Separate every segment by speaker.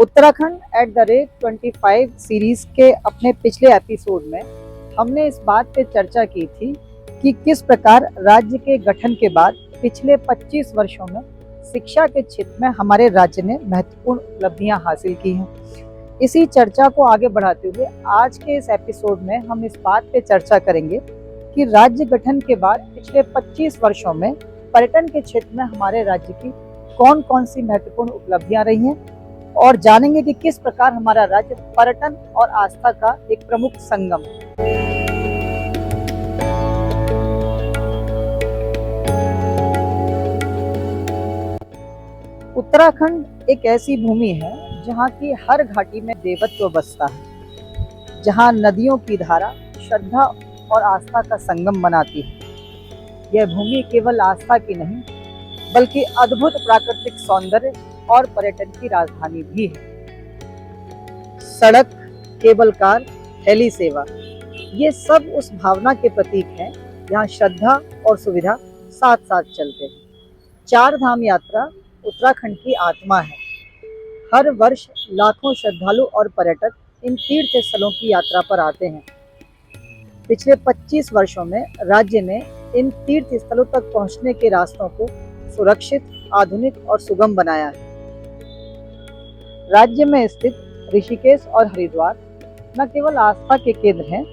Speaker 1: Uttarakhand @25 series के अपने पिछले एपिसोड में हमने इस बात पे चर्चा की थी कि किस प्रकार राज्य के गठन के बाद पिछले 25 वर्षों में शिक्षा के क्षेत्र में हमारे राज्य ने महत्वपूर्ण उपलब्धियां हासिल की हैं। इसी चर्चा को आगे बढ़ाते हुए आज के इस एपिसोड में हम इस बात पे चर्चा करेंगे कि राज्य गठन के बाद पिछले 25 वर्षों में पर्यटन के क्षेत्र में हमारे राज्य की कौन कौन सी महत्वपूर्ण उपलब्धियां रही हैं और जानेंगे कि किस प्रकार हमारा राज्य पर्यटन और आस्था का एक प्रमुख संगम है। उत्तराखंड एक ऐसी भूमि है जहाँ की हर घाटी में देवत्व बसता है, जहाँ नदियों की धारा श्रद्धा और आस्था का संगम बनाती है। यह भूमि केवल आस्था की नहीं बल्कि अद्भुत प्राकृतिक सौंदर्य और पर्यटन की राजधानी भी है। सड़क, केबल कार, हेली सेवा, ये सब उस भावना के प्रतीक हैं जहाँ श्रद्धा और सुविधा साथ साथ चलते हैं। चार धाम यात्रा उत्तराखंड की आत्मा है। हर वर्ष लाखों श्रद्धालु और पर्यटक इन तीर्थ स्थलों की यात्रा पर आते हैं। पिछले 25 वर्षों में राज्य ने इन तीर्थ स्थलों तक पहुंचने के रास्तों को सुरक्षित, आधुनिक और सुगम बनाया है। राज्य में स्थित ऋषिकेश और हरिद्वार न केवल आस्था के केंद्र हैं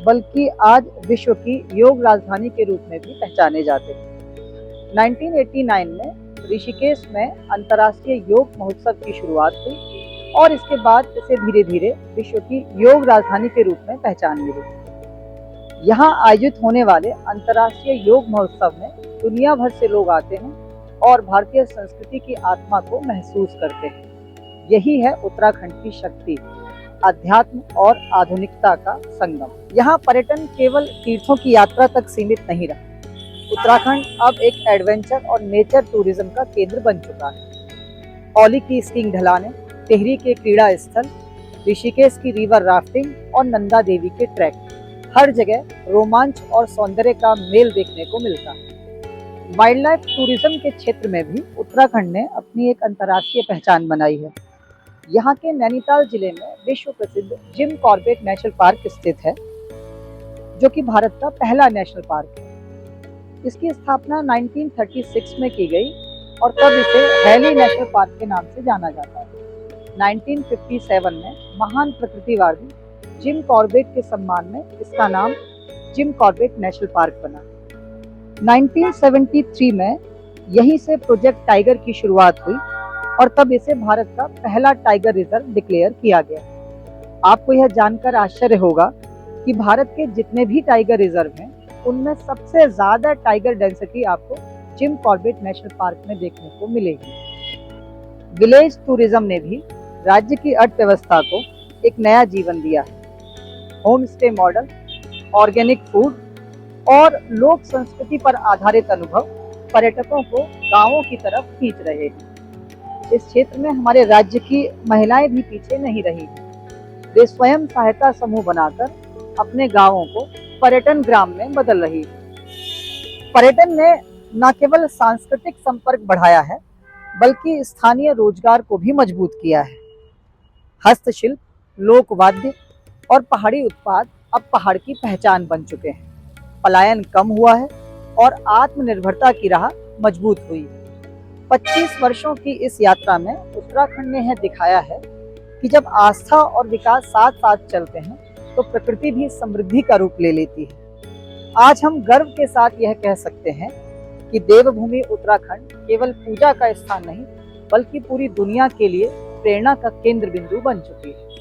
Speaker 1: बल्कि आज विश्व की योग राजधानी के रूप में भी पहचाने जाते हैं। 1989 में ऋषिकेश में अंतर्राष्ट्रीय योग महोत्सव की शुरुआत हुई और इसके बाद इसे धीरे धीरे विश्व की योग राजधानी के रूप में पहचान मिली। यहाँ आयोजित होने वाले अंतर्राष्ट्रीय योग महोत्सव में दुनिया भर से लोग आते हैं और भारतीय संस्कृति की आत्मा को महसूस करते हैं। यही है उत्तराखंड की शक्ति, अध्यात्म और आधुनिकता का संगम। यहाँ पर्यटन केवल तीर्थों की यात्रा तक सीमित नहीं रहा। उत्तराखंड अब एक एडवेंचर और नेचर टूरिज्म का केंद्र बन चुका है। औली की स्कीइंग ढलानें, टिहरी के क्रीड़ा स्थल, ऋषिकेश की रिवर राफ्टिंग और नंदा देवी के ट्रैक, हर जगह रोमांच और सौंदर्य का मेल देखने को मिलता है। वाइल्ड लाइफ टूरिज्म के क्षेत्र में भी उत्तराखंड ने अपनी एक अंतर्राष्ट्रीय पहचान बनाई है। यहाँ के नैनीताल जिले में विश्व प्रसिद्ध जिम कॉर्बेट नेशनल पार्क स्थित है, जो कि भारत का पहला नेशनल पार्क है। इसकी स्थापना 1936 में की गई और तब इसे हैली नेशनल पार्क के नाम से जाना जाता है। 1957 में महान प्रकृतिवादी जिम कॉर्बेट के सम्मान में इसका नाम जिम कॉर्बेट नेशनल पार्क बना। 1973 में यहीं से प्रोजेक्ट टाइगर की शुरुआत हुई और तब इसे भारत का पहला टाइगर रिजर्व डिक्लेयर किया गया। आपको यह जानकर आश्चर्य होगा कि भारत के जितने भी टाइगर रिजर्व हैं उनमें सबसे ज्यादा टाइगर डेंसिटी आपको जिम कॉर्बेट नेशनल पार्क में देखने को मिलेगी। विलेज टूरिज्म ने भी राज्य की अर्थव्यवस्था को एक नया जीवन दिया है। Home stay model, organic food और लोक संस्कृति पर आधारित अनुभव पर्यटकों को गांवों की तरफ खींच रहे हैं। इस क्षेत्र में हमारे राज्य की महिलाएं भी पीछे नहीं रही हैं। वे स्वयं सहायता समूह बनाकर अपने गांवों को पर्यटन ग्राम में बदल रही है। पर्यटन ने न केवल सांस्कृतिक संपर्क बढ़ाया है बल्कि स्थानीय रोजगार को भी मजबूत किया है। हस्तशिल्प, लोक वाद्य और पहाड़ी उत्पाद अब पहाड़ की पहचान बन चुके हैं। पलायन कम हुआ है और आत्मनिर्भरता की राह मजबूत हुई है। 25 वर्षों की इस यात्रा में उत्तराखंड ने यह दिखाया है कि जब आस्था और विकास साथ साथ चलते हैं तो प्रकृति भी समृद्धि का रूप ले लेती है। आज हम गर्व के साथ यह कह सकते हैं कि देवभूमि उत्तराखंड केवल पूजा का स्थान नहीं बल्कि पूरी दुनिया के लिए प्रेरणा का केंद्र बिंदु बन चुकी है।